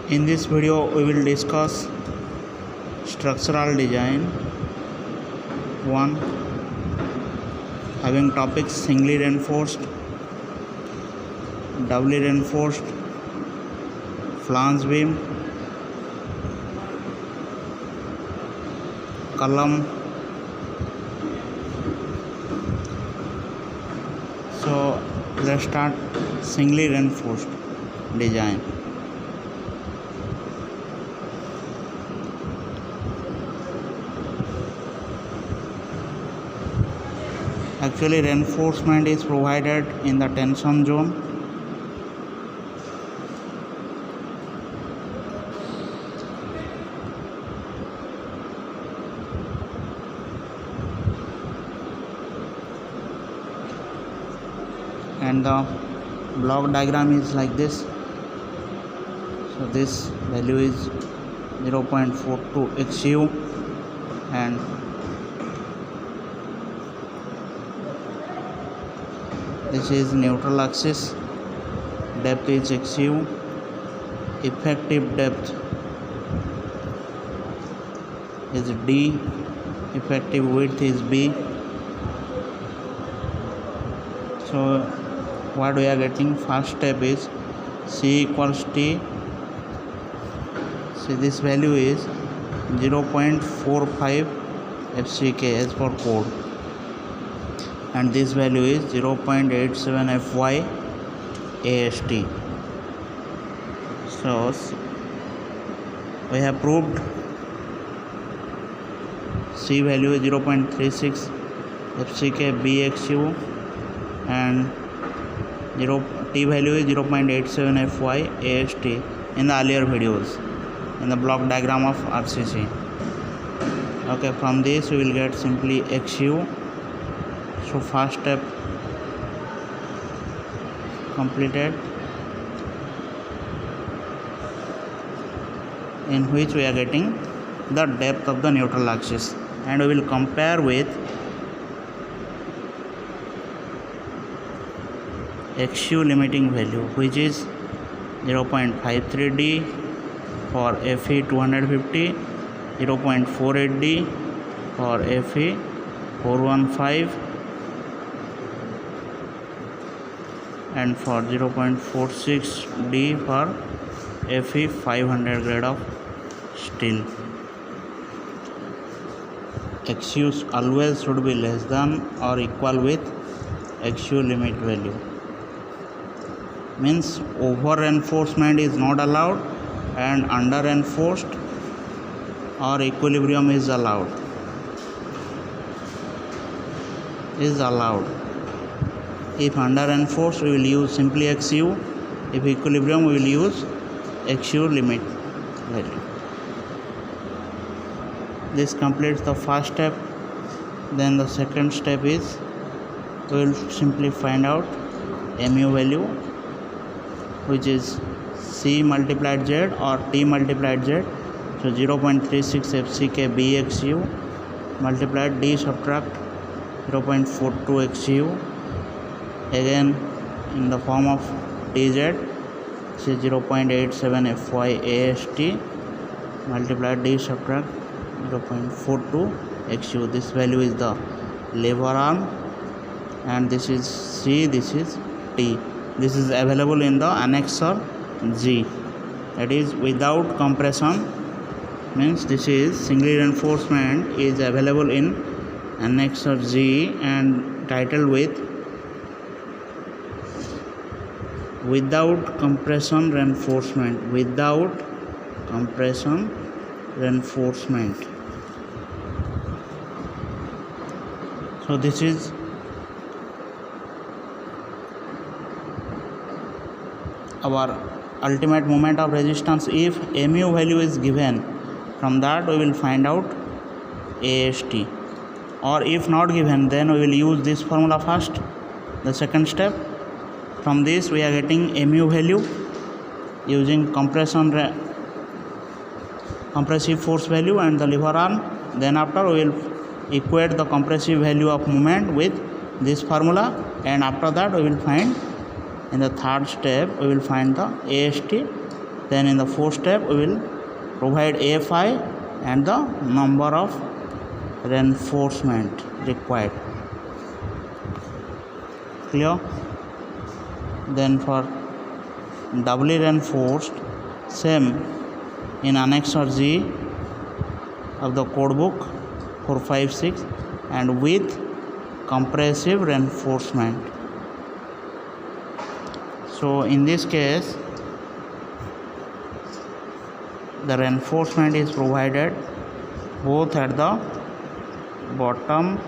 In this video we will discuss structural design 1, having topics singly reinforced, doubly reinforced, flange beam, column. So let's start singly reinforced design. Actually, reinforcement is provided in the tension zone. And the block diagram is like this. So this value is 0.42 XU and this is neutral axis, depth is XU, effective depth is D, effective width is B. So what we are getting, first step is C equals T. See, this value is 0.45 FCK as per code, and this value is 0.87 FY AST. So we have proved C value is 0.36 FCK BXU and T value is 0.87 FY AST in the earlier videos in the block diagram of RCC. Okay, from this we will get simply XU. So first step completed, in which we are getting the depth of the neutral axis, and we will compare with XU limiting value, which is 0.53D for FE 250, 0.48D for FE 415 and for 0.46D for FE 500 grade of steel. XU always should be less than or equal with XU limit value. Means over reinforcement is not allowed and under reinforced or equilibrium is allowed. If under reinforced we will use simply XU, if equilibrium we will use XU limit value. This completes the first step. Then the second step is we will simply find out mu value, which is C multiplied Z or T multiplied Z. So 0.36 FCK BXU multiplied D subtract 0.42 XU, again in the form of TZ, which is 0.87 FY AST multiplied D subtract 0.42 XU. This value is the lever arm, and this is C, this is T. This is available in the annexure G, that is without compression. Means this is singly reinforcement is available in annexure G and titled with without compression reinforcement, without compression reinforcement. So this is our ultimate moment of resistance. If mu value is given, from that we will find out AST, or if not given, then we will use this formula first. The second step, from this we are getting mu value using compressive force value and the lever arm. Then after we will equate the compressive value of moment with this formula, and after that we will find, in the third step we will find the AST Then in the fourth step we will provide AFI and the number of reinforcement required. Clear? Then for doubly reinforced, same in annexure G of the code book 456 and with compressive reinforcement. So in this case the reinforcement is provided both at the bottom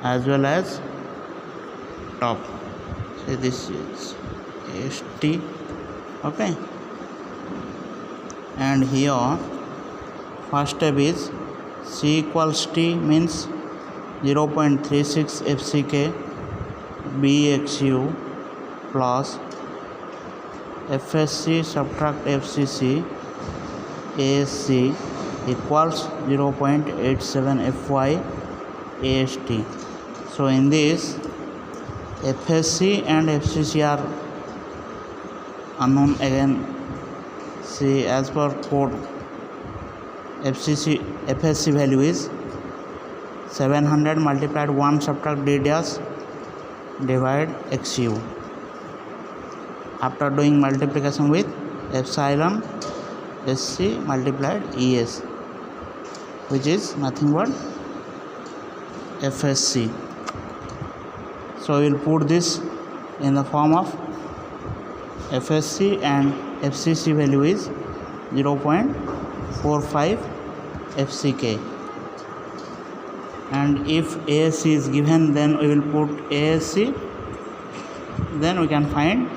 as well as top. So this is ST, okay, and here first step is C equals T means 0.36 FCK BXU plus FSC subtract FCC ASC equals 0.87 FY AST. So in this FSC and FCC are unknown again. See, as per code FSC value is 700 multiplied 1 subtract D dash divide XU. After doing multiplication with epsilon SC multiplied ES, which is nothing but FSC. So we will put this in the form of FSC and FCC value is 0.45 FCK, and if ASC is given then we will put ASC, then we can find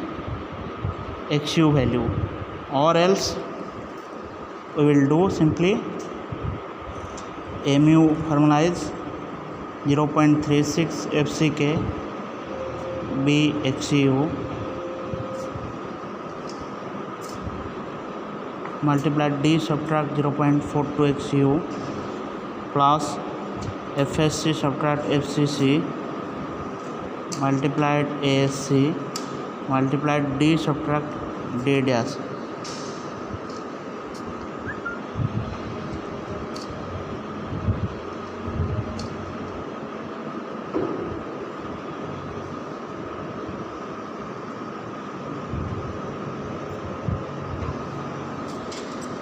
XU value, or else we will do simply mu formula is 0.36 FCK BXU multiplied D subtract 0.42 XU plus FSC subtract FCC multiplied ASC multiplied D subtract D dash.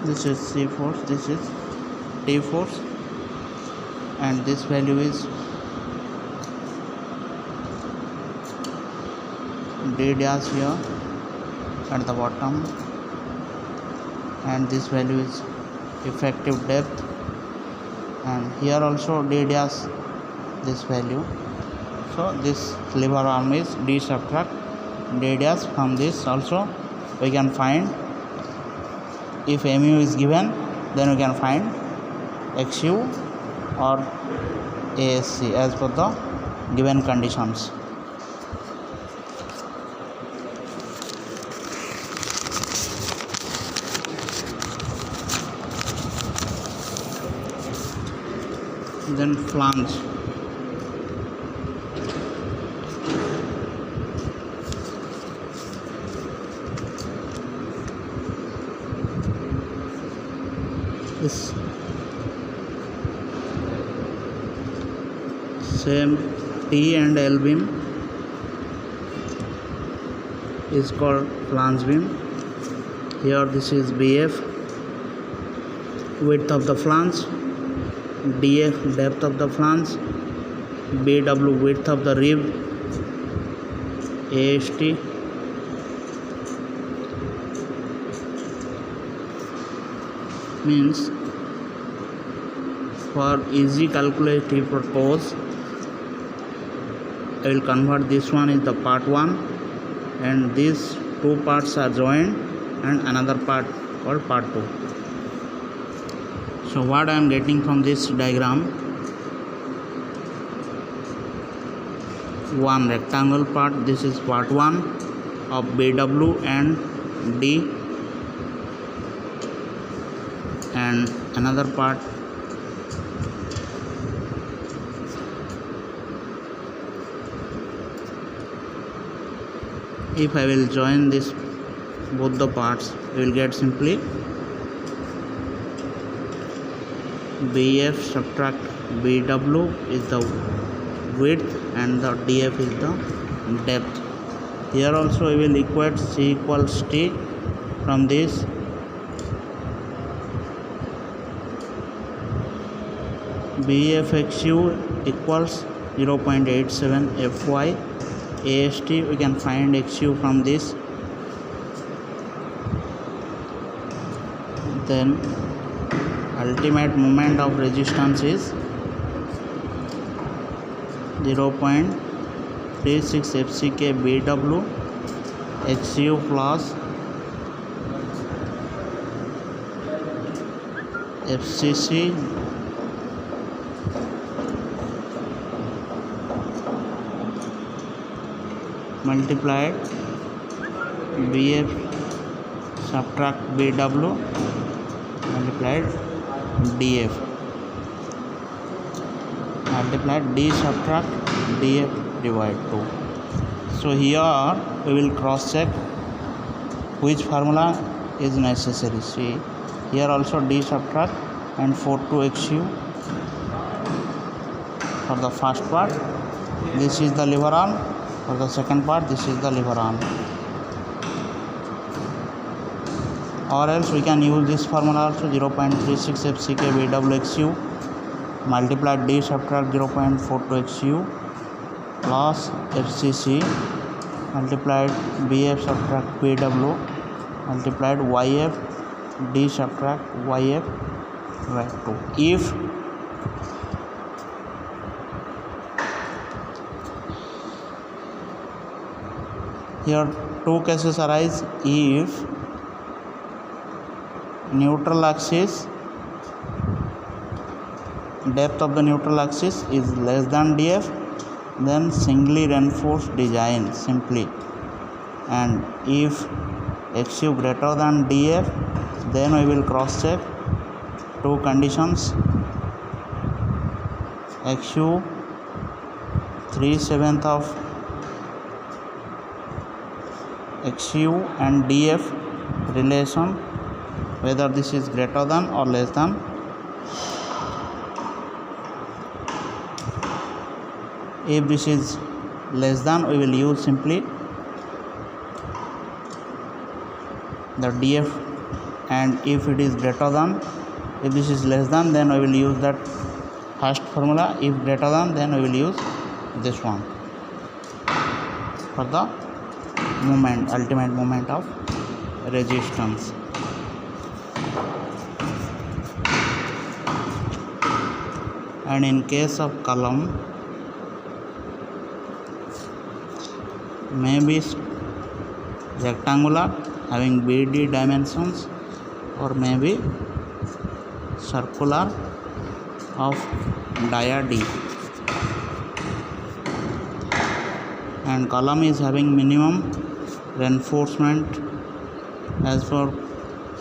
This is C force, this is T force, and this value is D dash here at the bottom, and this value is effective depth, and here also D dash this value. So this lever arm is D subtract D dash. From this also we can find, if mu is given then we can find XU or ASC as per the given conditions. Then flange. This same T and L beam is called flange beam. Here this is BF, width of the flange, DF, depth of the flange, BW, width of the rib, AST, means for easy calculative purpose I will convert this one in the part 1, and these two parts are joined and another part called part 2. So what I am getting from this diagram, one rectangle part, this is part 1 of BW and D, and another part if I will join this both the parts, we will get simply BF subtract BW is the width and the DF is the depth. Here also we will equate C equals T. From this BFXU equals 0.87 FY. AST we can find XU from this. Then ultimate moment of resistance is 0.36 FCK BW XU plus FCC multiplied BF subtract BW multiplied DF multiplied D subtract DF divide 2. So here we will cross check which formula is necessary. See here also D subtract and 42XU for the first part. This is the lever arm. For the second part, this is the lever arm. Or else we can use this formula also, 0.36 FCK BWXU multiplied D subtract 0.42XU plus FCC multiplied BF subtract BW multiplied YF D subtract YF by 2. If here two cases arise, if neutral axis depth of the neutral axis is less than DF, then singly reinforced design simply, and if XU greater than DF, then we will cross check two conditions. XU 3/7 of XU and DF relation, whether this is greater than or less than. If this is less than, we will use simply the DF, and if it is greater than, if this is less than, then we will use that first formula. If greater than, then we will use this one for the moment, ultimate moment of resistance. And in case of column, may be rectangular having BD dimensions, or may be circular of dia D, and column is having minimum reinforcement as per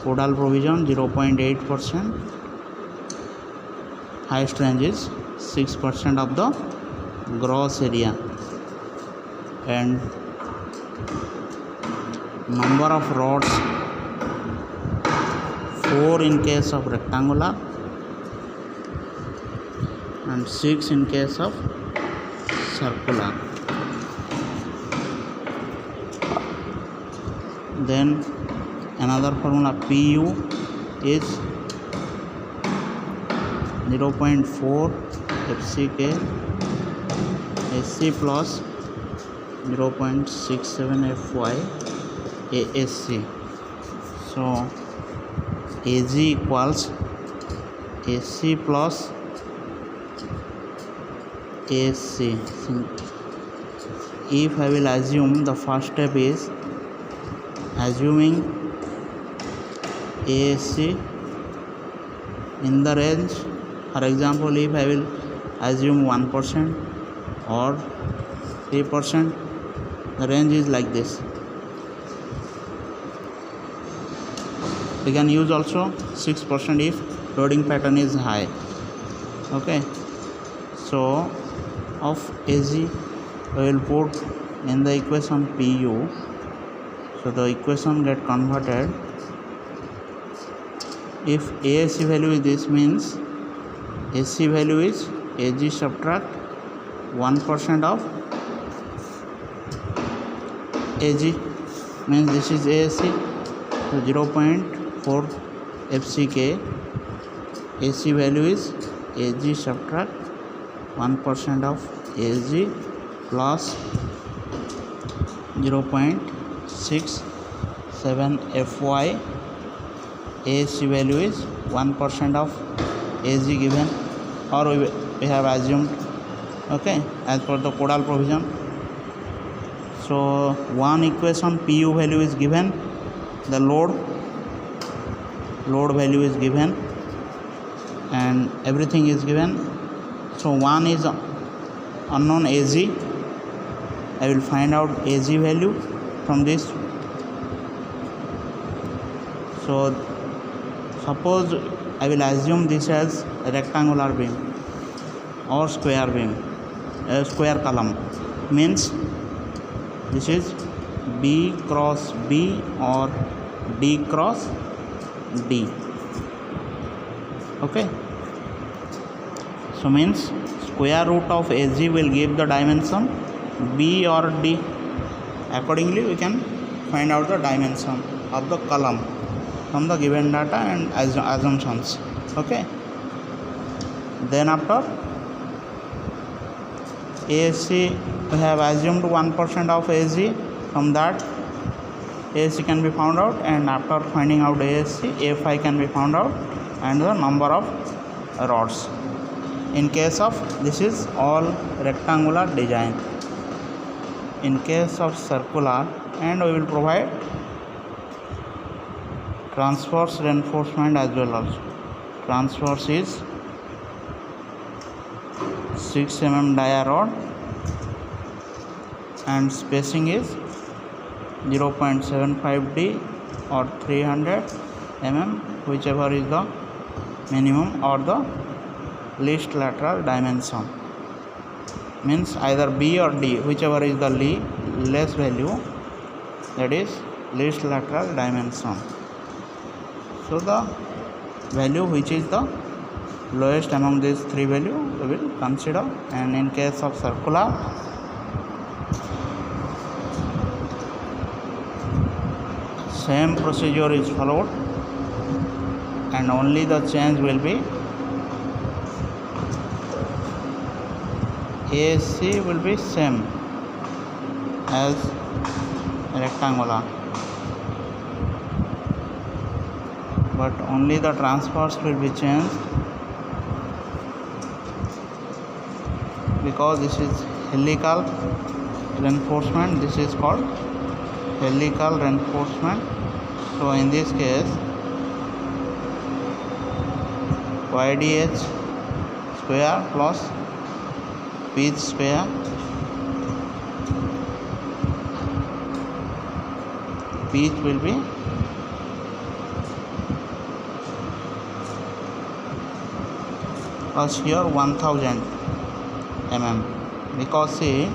Podal provision 0.8%, highest range is 6% of the gross area, and number of rods 4 in case of rectangular and 6 in case of circular. Then another formula, PU is 0.4 FCK SC plus 0.67 FY ASC. So AG equals AC plus ASC. If I will assume, the first step is assuming ASC in the range. For example, if I will assume 1% or 3%, the range is like this. We can use also 6% if loading pattern is high. Okay, so of AG we will put in the equation PU. So So the equation get converted. If ASC value is this, means AC value is AG subtract 1% of AG, means this is ASC. So 0.4 FCK. AC value is AG subtract 1% of AG plus 0.67 FY. AC value is 1% of AG given, or we have assumed, okay, as per the codal provision. So one equation PU value is given, the load value is given, and everything is given. So one is unknown AG. I will find out AG value from this. So suppose I will assume this as a rectangular beam or square beam, a square column, means this is B cross B or D cross D. Okay, so means square root of AG will give the dimension B or D. Accordingly we can find out the dimension of the column from the given data and assumptions. Okay, then after ASC we have assumed 1% of AG. From that ASC can be found out, and after finding out ASC, AFI can be found out, and the number of rods. In case of this is all rectangular design. In case of circular, and we will provide transverse reinforcement as well also. Transverse is 6 mm dia rod and spacing is 0.75D or 300 mm, whichever is the minimum or the least lateral dimension, means either B or D, whichever is the less value, that is least lateral dimension. So the value which is the lowest among these three values we will consider. And in case of circular, same procedure is followed, and only the change will be ASC will be same as rectangular, but only the transverse will be changed, because this is helical reinforcement. This is called helical reinforcement. So in this case YDH square plus pitch square pitch will be plus here 1000 mm, because see